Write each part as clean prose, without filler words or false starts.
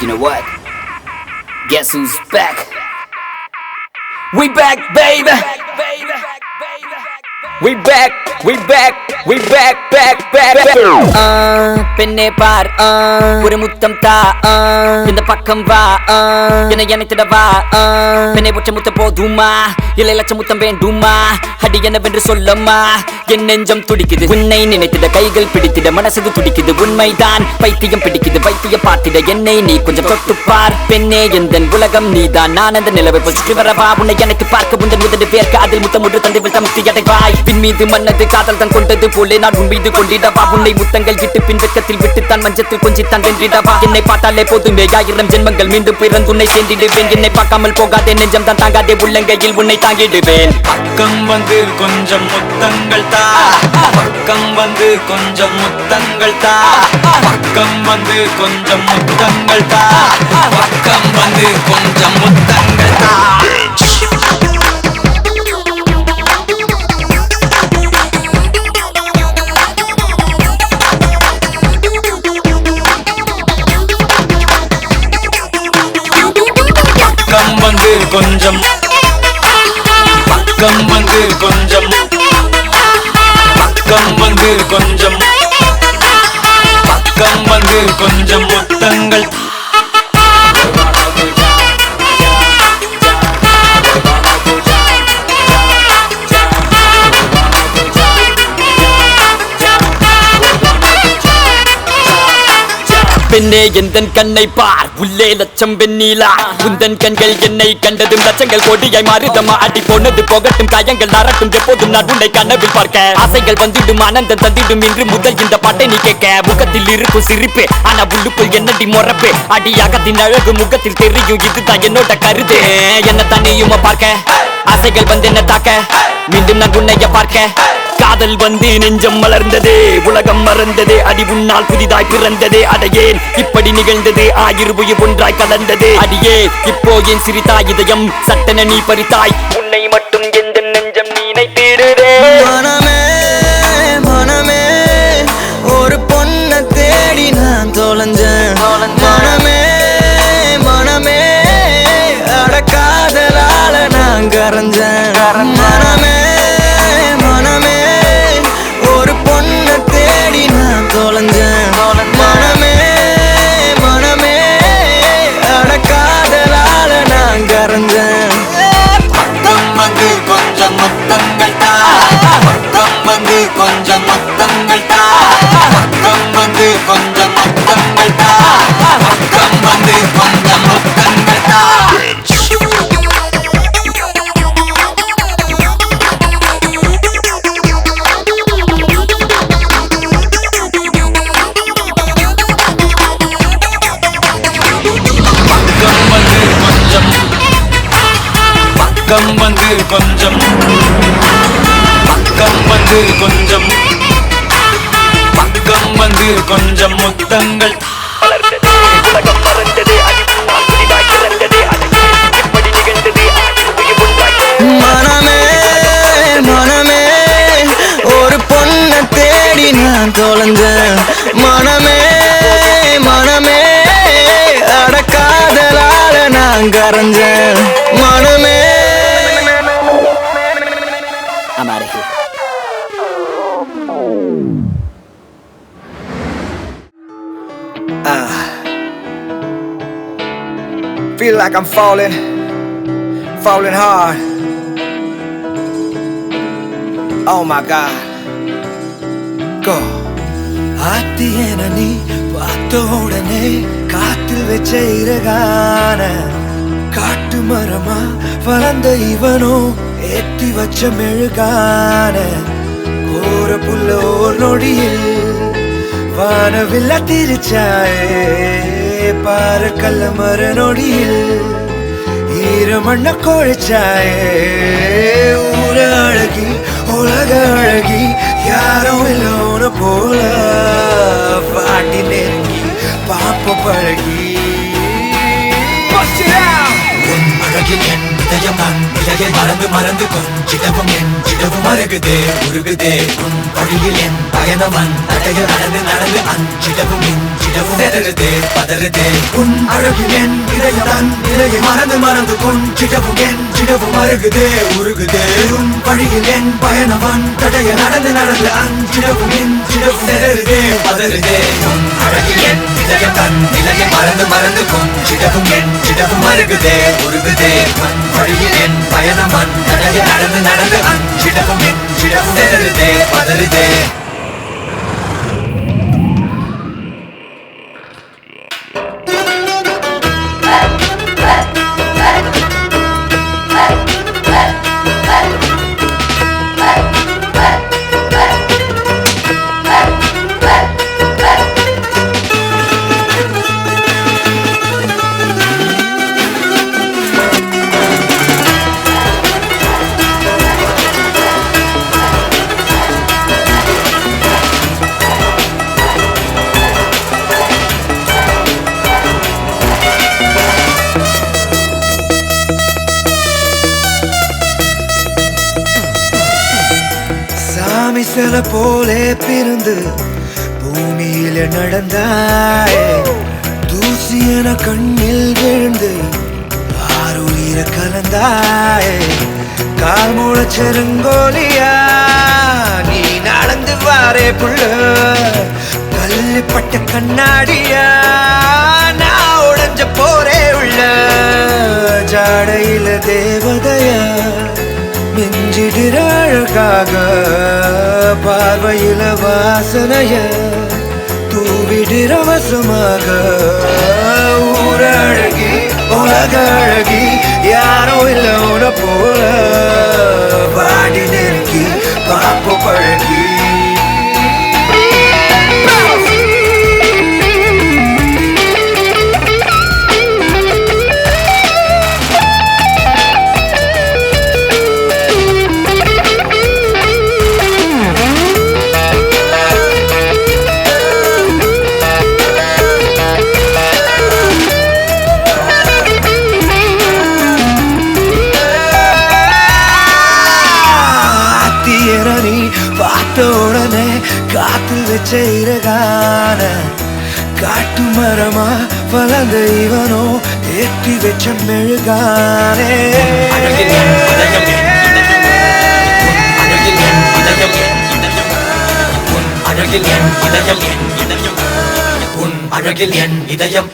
You know what? Guess who's back? We back, baby. We back, we back, we back, back. பெண்ணே பார் ஒரு முத்தம் தா இந்த பக்கம் வா என்னை அணைத்திட வா பெண்ணை ஒற்ற முத்தம் போதுமா இல்லை லட்சம் முத்தம் வேண்டுமா அடி என்னவென்று சொல்லம்மா என் நெஞ்சம் துடிக்குது உன்னை நினைத்திட கைகள் பிடித்திட மனசு துடிக்குது உண்மைதான் பைத்தியம் பிடிக்குது பைத்தியம் பார்த்திட என்னை நீ கொஞ்சம் தொட்டுப்பார் பெண்ணே எந்தன் உலகம் நீதான் நான் அந்த நிலவை சுற்றி வரவா உன்னை எனக்கு பார்க்க உந்தன் முதல் பேர்க்க அதில் முத்தம் ஒன்று தந்தை தமுத்தி அடைவாய் பின் மீது மன்னது காதல் தான் கொண்டது போலே நான் உன் மீது கொண்டிடவா உன்னை முத்தங்கள் விட்டு பின் வெக்கத்தில் விட்டுத்தான் மஞ்சத்தில் கொஞ்சித்தான் வென்றிடவா என்னை பார்த்தாலே போதுமே 1000 ஜென்மங்கள் மீண்டும் பிறந்து உன்னை சேர்ந்திடுவேன் என்னை பார்க்காமல் போகாதே நெஞ்சம் தான் தாங்காதே உள்ளங்கையில் உன்னை தாங்கிடுவேன் பக்கம் வந்து கொஞ்சம் முத்தங்கள் தா பக்கம் வந்து கொஞ்சம் முத்தங்கள் தா பக்கம் வந்து கொஞ்சம் முத்தங்கள் தா பக்கம் வந்து கொஞ்சம் முத்தங்கள் தா பக்கம் வந்து கொஞ்சம் பக்கம் வந்து கொஞ்சம் பக்கம் வந்து கொஞ்சம் பக்கம் வந்து கொஞ்சம் முத்தங்கள் பெண்ணே எந்தன் கண்ணை பார் உள்ளே லட்சம் வெண்ணீலா உந்தன் கண்கள் என்னை கண்டதும் லட்சங்கள் கோடியாய் மாறுதமா அடி போனது போகட்டும் காயங்கள் நரட்டும் எப்போதும் நான் உன்னை கனவில் பார்க்க ஆசைகள் வந்துடும் ஆனந்தம் தந்திடும் இன்று முதல் இந்த பாட்டை நீ கேட்க முகத்தில் இருக்கும் சிரிப்பு ஆனா உள்ளுக்குள் என்னடி மொறப்பு அடியாகத்தின் அழகு முகத்தில் தெரியும் இதுதான் என்னோட கருது என்ன தண்ணியுமா பார்க்க ஆசைகள் வந்து என்ன தாக்க மீண்டும் நான் உன்னைய பார்க்க காதல் வந்து நெஞ்சம் மலர்ந்ததே உலகம் மறந்ததே அடி உன்னால் புதிதாய் பிறந்ததே அடையேன் இப்படி நிகழ்ந்தது ஆயிரம் ஒன்றாய் கலந்ததே அடியே இப்போ என் சிரித்தாய் இதயம் சட்டென நீ பறித்தாய் உன்னை மட்டும் எந்த நெஞ்சம் நினைத்திடுதே மனமே மனமே ஒரு பொண்ணை தேடி நான் தொலைஞ்சேன் மனமே மனமே அட காதலால நான் கரைஞ்சேன் மனமே மனமே ஒரு பொண்ணை தேடி நான் தொலைஞ்சேன் மனமே மனமே அட காதலால நான் கரைஞ்சேன் பக்கம் வந்து கொஞ்சம் முத்தங்கள் தா பக்கம் வந்து கொஞ்சம் முத்தங்கள் தா பக்கம் வந்து கொஞ்சம் முத்தங்கள் தா பக்கம் வந்து கொஞ்சம் முத்தங்கள் தா பக்கம் வந்து கொஞ்சம் பக்கம் வந்து கொஞ்சம் பக்கம் வந்து கொஞ்சம் முத்தங்கள் உலகம் மறந்ததே அடி உன்னால் புதிதாய் பிறந்ததே இப்படி நிகழ்ந்ததே மனமே மனமே ஒரு பொண்ணை தேடி நான் தொலைஞ்சேன் மனமே மனமே அட காதலால நான் கரைஞ்சேன் மனமே I'm out of here. Feel like I'm falling hard. Oh my God. Go. ஆத்தியன நீ பார்த்த உடனே காத்தில் வச்ச இறகான காட்டு மரமா வளர்ந்த இவனோ ஏத்தி வச்ச மெழுகான கோர புல்ல ஓர் நொடியில் வானவில்ல திரிச்சாயே பாரு கல்ல மர நொடியில் ஈரமண்ண கொழிச்சாயே ஊர அழகி உலக அழகி யாரும் இல்லோன போல பாட்டி நெருங்கி பாப்ப பழகி Bust it out. உன் அழகில் என் இதயம் நான் நிலையை மறந்து மறந்து கொஞ்சிடவும் என் சிடவும் அருகுதே உருகுதே உன் வழியில் என் பயணவன் தடைய நடந்து நடந்து அஞ்சிடவும் இஞ்சிடவும் நெருதே பதறுதே உன் அழகில் என் இதயம் நான் நிலையை மறந்து மறந்து கொஞ்சிடவும் என் சிடவும் அருகுதே உருகுதே உன் வழியில் என் பயணவன் தடைய நடந்து நடந்து அஞ்சிடவும் இஞ்சிடவும் நெருதே பதறுதே உன் அழகில் என் இதயம் நான் நிலையை மறந்து மறந்து கொஞ்சிடவும் என் சிடவும் அருகுதே உருகுதே உன் வழியில் என் பயணவன் தடைய நடந்து நடந்து அஞ்சிடவும் இஞ்சிடவும் நெருதே பதறுதே சில போலே பிறந்து பூமியில நடந்தாயே தூசி என கண்ணில் விழுந்து ஆறுயிர கலந்தாயே கால் முளைச்செருங்கோலியா நீ நடந்து வாரே புள்ள கல்லுப்பட்ட கண்ணாடியா நான் உடைஞ்ச போரே உள்ள ஜாடையில தேவதையா மிஞ்சிடுற அழகாக பார்வையில வாசனைய தூவிடுற வசமாக ஊர அழகி உலக அழகி யாரோ இல்ல உன போல பாடி நெருங்கி பாப்பு பழகி உடனே காத்து வச்ச இறகான காட்டு மரமா வளர்ந்த இவனோ ஏற்றி வச்ச மெழுகானே அழகில் என் இதயம்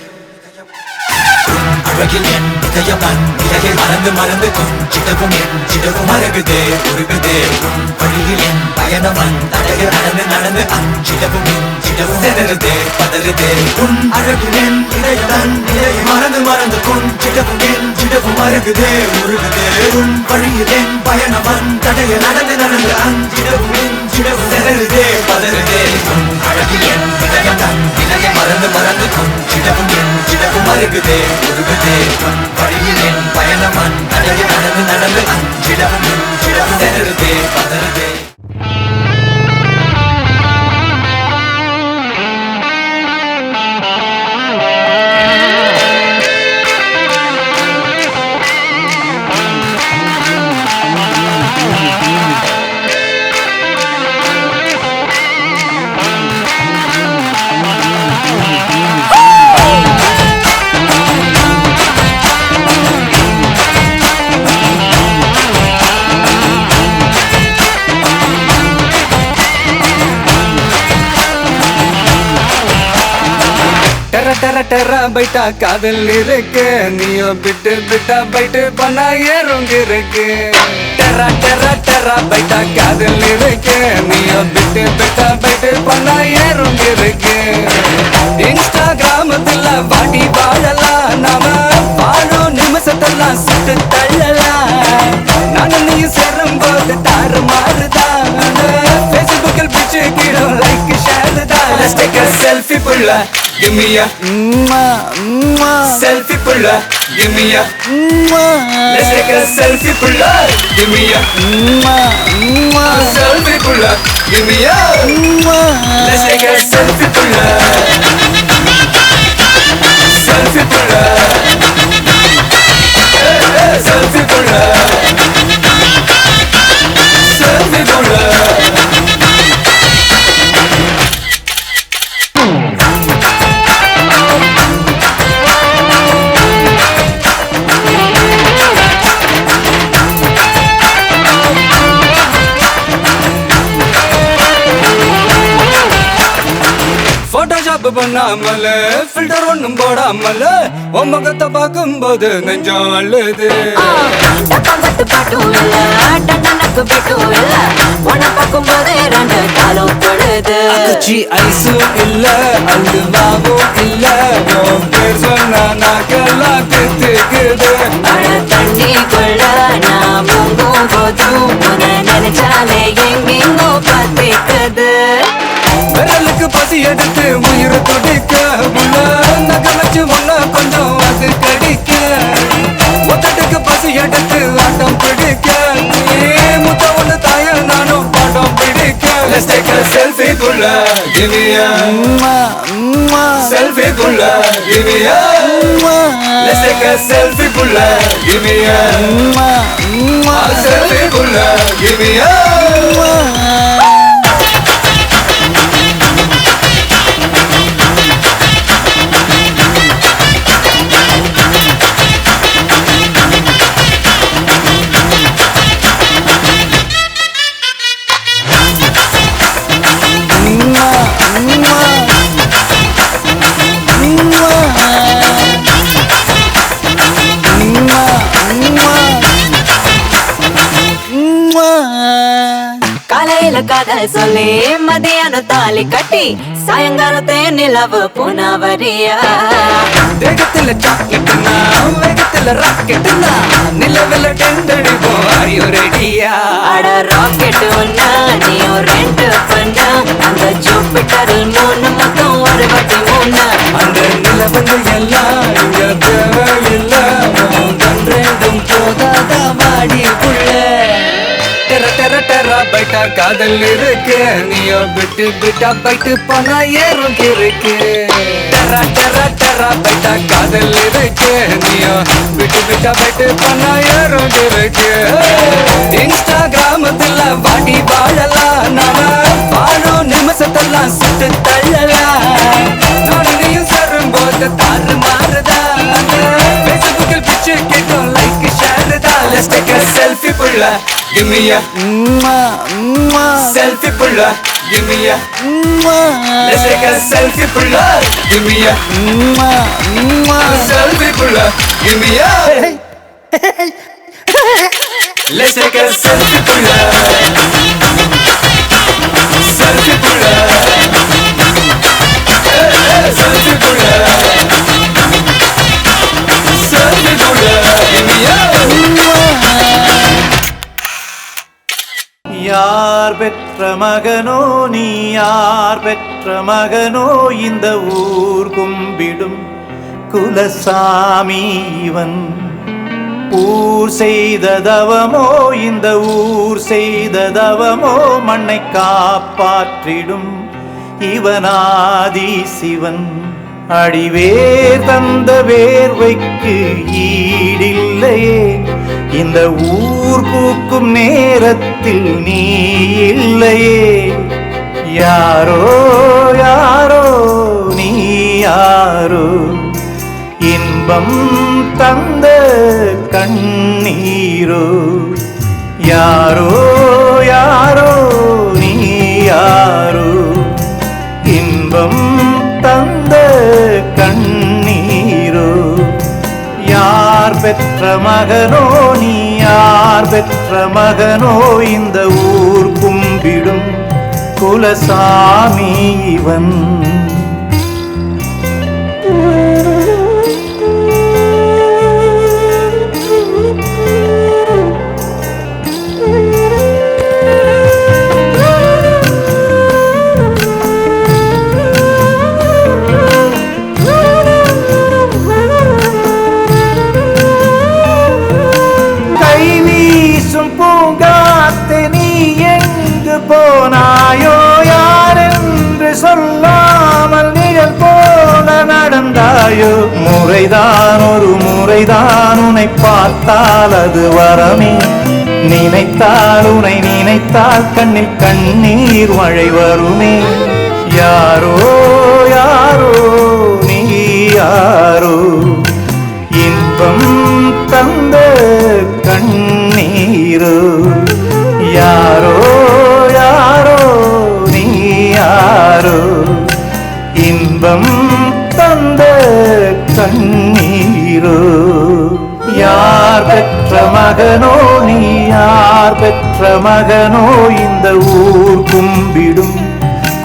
அழகில் என் இதயம் நான் இலையை மறந்து மறந்து கொஞ்சிடவும் என் சிடவும் அருகுதே உருகுதே உன் வழியில் என் பயணவன் தடைய நடந்து நடந்து அஞ்சிடவும் இஞ்சிடவும் நெருதே பதறுதே உன் அழகில் என் இதயம் நான் இலையை மறந்து மறந்து கொஞ்சிடவும் என் சிடவும் அருகுதே உருகுதே உன் வழியில் என் பயணவன் தடைய நடந்து நடந்து அஞ்சிடவும் இஞ்சிடவும் நெருதே பதறுதே உன் அழகில் என் இதயம் நான் இலையை மறந்து மறந்து கொஞ்சிடவும் என் சிடவும் அருகுதே உருகுதே உன் வழியில் என் பயணவன் தடைய நடந்து நடந்து அஞ்சிடவும் இஞ்சிடவும் நெருதே பதறுதே டெரா பைட்டா காதல் இருக்கு நீயோ பிட்டு பிட்டா பைட்டு பண்ணா ஏறுங்க இருக்கு டெரா பைட்டா காதல் இருக்கு நீயோ பிட்டு பிட்டா பைட்டு பண்ணா ஏறுங்க இருக்கு இன்ஸ்டாகிராமத்துல வாடி வாழலாம் நாம வாழும் நிமிஷத்தெல்லாம் சுட்டு தள்ளலாம் நானும் நீ சேரும் போது தாறு மாறுதான் ஃபேஸ்புக்கில் பிச்சு கீழும் லைக் ஷேர் தான் Let's take a selfie pulla give me a selfie pulla give me a Let's take a selfie pulla give me a selfie pulla give me a Let's take a selfie pulla selfie pulla selfie pulla பண்ணாமல filter ஒண்ணும் போடாமல உன் முகத்தை பார்க்கும்போது நெஞ்சம் அழுது டப்பாங்கட்டு பாட்டும் இல்ல டண்டனக்கு பீட்டும் இல்ல உன்னை பார்க்கும்போதே ரெண்டு காலும் தொழுது குச்சி ஐஸும் இல்ல அல்வாவும் இல்ல உன் பேர் சொன்னா நாக்கெல்லாம் தித்துக்குது அட தண்ணிக்குள்ள நான் பொங்கும் போதும் உன்னை நினைச்சாலே எங்கெங்கோ பத்திக்குது விரலுக்கு பசி எடுத்து உயிரை துடிக்க உள்ள நகை வச்சு முன்ன கொஞ்சம் அது கடிக்க மொத்தத்துக்கு பசி எடுத்து ஆட்டம் பிடிக்க முத்த ஒண்ணு தாய நானும் பாட்டம் பிடிக்க Let's take a selfie குள்ள give me a selfie குள்ள give me a Let's take a selfie குள்ள give me a selfie குள்ள give me a காலையில காதல் சொல்லி மதியானம் தாலி கட்டி சாயங்காலத்தே நிலவு புனவரியா வேகத்துல சாக்லேட்னா வேகத்துல ராக்கெட்னா நிலவுல டெண்டடிப்போம் ஆர் யூ ரெடியா அட ராக்கெட் ஒன்னா நீயும் ரெண்டு பண்ணா அந்த ஜூபிட்டரில் மூணு மொத்தம் ஒரு வாட்டி மூணு அந்த நிலவங்கள் எல்லாம் இங்க தேவையில்ல கண் ரெண்டும் போதாத மாடி புள்ள டெர டெர டெரா பைட்டா காதல் இருக்கு நீயோ விட்டு விட்டா பைட்டு போனா ஏறும் இருக்கு டெரா டெரா டெரா பைட்டா காதல் இருக்கு நீயோ விட்டு விட்டா பைட்டு போனா ஏறும் இருக்கு இன்ஸ்டாகிராமத்துல வாடி வாழலாம் நாம வாழும் நிமிஷத்தெல்லாம் சுட்டு தள்ளலாம் நாளையும் சரும் போது தாறு மாறுதா பேஸ்புக்கில் பிச்சு கேட்கும் லைக் ஷேர் தான் Let's take a selfie புள்ள give me a selfie புள்ள give me a Let's take a selfie புள்ள give me a selfie புள்ள give me a Let's take a selfie புள்ள selfie புள்ள selfie புள்ள selfie புள்ள give me a யார் பெற்ற மகனோ நீ யார் பெற்ற மகனோ இந்த ஊர் கும்பிடும் குலசாமி இவன் ஊர் செய்த தவமோ இந்த ஊர் செய்த தவமோ மண்ணை காப்பாற்றிடும் இவனாதி சிவன் அடிவேர் தந்த வேர்வைக்கு ஈடில்லையே இந்த ஊர் பூக்கும் நேரத்தில் நீ இல்லையே யாரோ யாரோ நீ யாரோ இன்பம் தந்த கண்ணீரோ யாரோ யாரோ நீ யாரோ இன்பம் தந்த கண்ணீரோ யார் பெற்ற மகனோ நீ யார் பெற்ற மகனோ இந்த ஊர் கும்பிடும் குலசாமி இவன் போனாயோ யாரென்று சொல்லாமல் நிழல் போல நடந்தாயோ முறைதான் ஒரு முறைதான் உன்னை பார்த்தால் அது வரமே நினைத்தால் உன்னை நினைத்தால் கண்ணில் கண்ணீர் மழை வருமே யாரோ யாரோ நீ யாரோ இன்பம் தந்த கண்ணீரோ யாரோ யாரோ நீ யாரோ இன்பம் இன்பம் தந்த கண்ணீரோ யார் பெற்ற மகனோ நீ யார் பெற்ற மகனோ இந்த ஊர் கும்பிடும்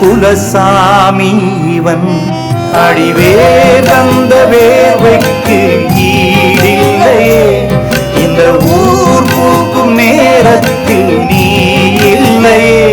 குலசாமி இவன் அடிவேர் தந்த வேர்வைக்கு ஈடில்லையே இந்த ஊர் பூக்கும் நேரத்தில் நீ இல்லையே